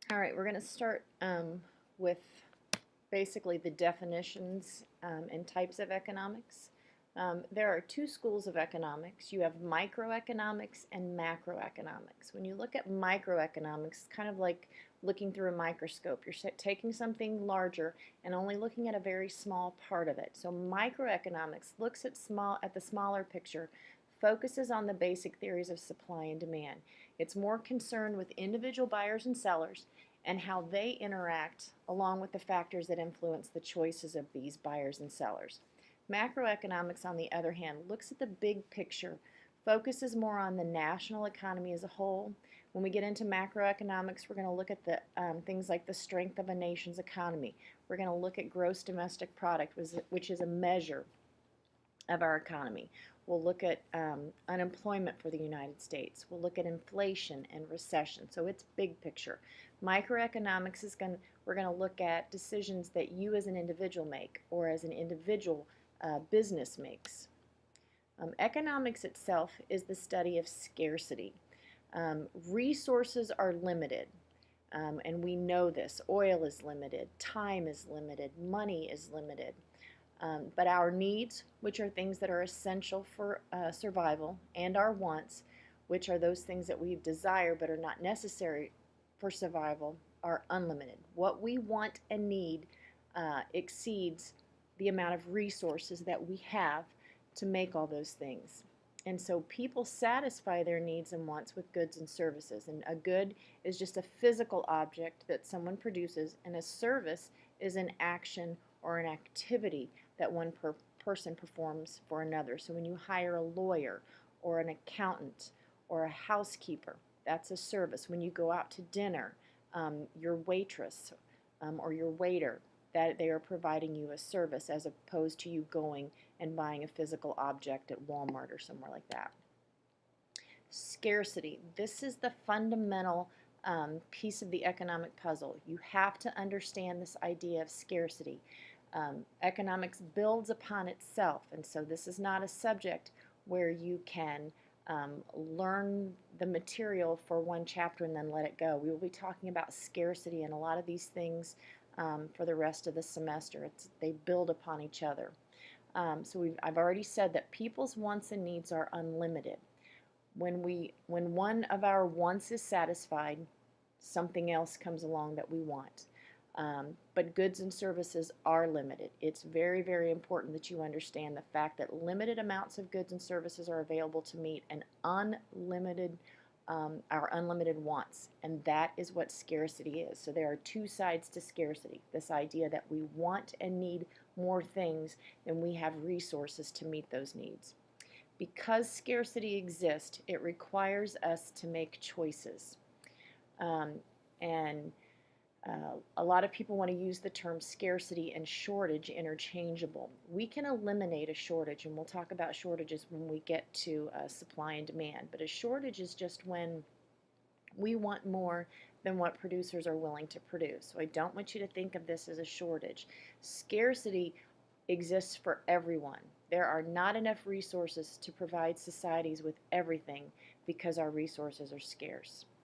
All right, we're going to start with basically the definitions and types of economics. There are two schools of economics. You have microeconomics and macroeconomics. When you look at microeconomics, it's kind of like looking through a microscope. You're taking something larger and only looking at a very small part of it. So microeconomics looks at the smaller picture, focuses on the basic theories of supply and demand. It's more concerned with individual buyers and sellers and how they interact along with the factors that influence the choices of these buyers and sellers. Macroeconomics, on the other hand, looks at the big picture, focuses more on the national economy as a whole. When we get into macroeconomics, we're going to look at the things like the strength of a nation's economy. We're going to look at gross domestic product, which is a measure of our economy. We'll look at unemployment for the United States. We'll look at inflation and recession. So it's big picture. Microeconomics we're going to look at decisions that you as an individual make or as an individual business makes. Economics itself is the study of scarcity. Resources are limited. And we know this. Oil is limited, time is limited, money is limited. But our needs, which are things that are essential for survival, and our wants, which are those things that we desire but are not necessary for survival, are unlimited. What we want and need exceeds the amount of resources that we have to make all those things. And so people satisfy their needs and wants with goods and services. And a good is just a physical object that someone produces, and a service is an action or an activity that one person performs for another. So when you hire a lawyer or an accountant or a housekeeper, that's a service. When you go out to dinner, your waitress or your waiter, that they are providing you a service as opposed to you going and buying a physical object at Walmart or somewhere like that. Scarcity. This is the fundamental piece of the economic puzzle. You have to understand this idea of scarcity. Economics builds upon itself, and so this is not a subject where you can learn the material for one chapter and then let it go. We will be talking about scarcity and a lot of these things for the rest of the semester. They build upon each other. I've already said that people's wants and needs are unlimited. When one of our wants is satisfied, something else comes along that we want. But goods and services are limited. It's very, very important that you understand the fact that limited amounts of goods and services are available to meet our unlimited wants, and that is what scarcity is. So there are two sides to scarcity. This idea that we want and need more things than we have resources to meet those needs. Because scarcity exists, it requires us to make choices. A lot of people want to use the term scarcity and shortage interchangeable. We can eliminate a shortage, and we'll talk about shortages when we get to supply and demand. But a shortage is just when we want more than what producers are willing to produce. So I don't want you to think of this as a shortage. Scarcity exists for everyone. There are not enough resources to provide societies with everything because our resources are scarce.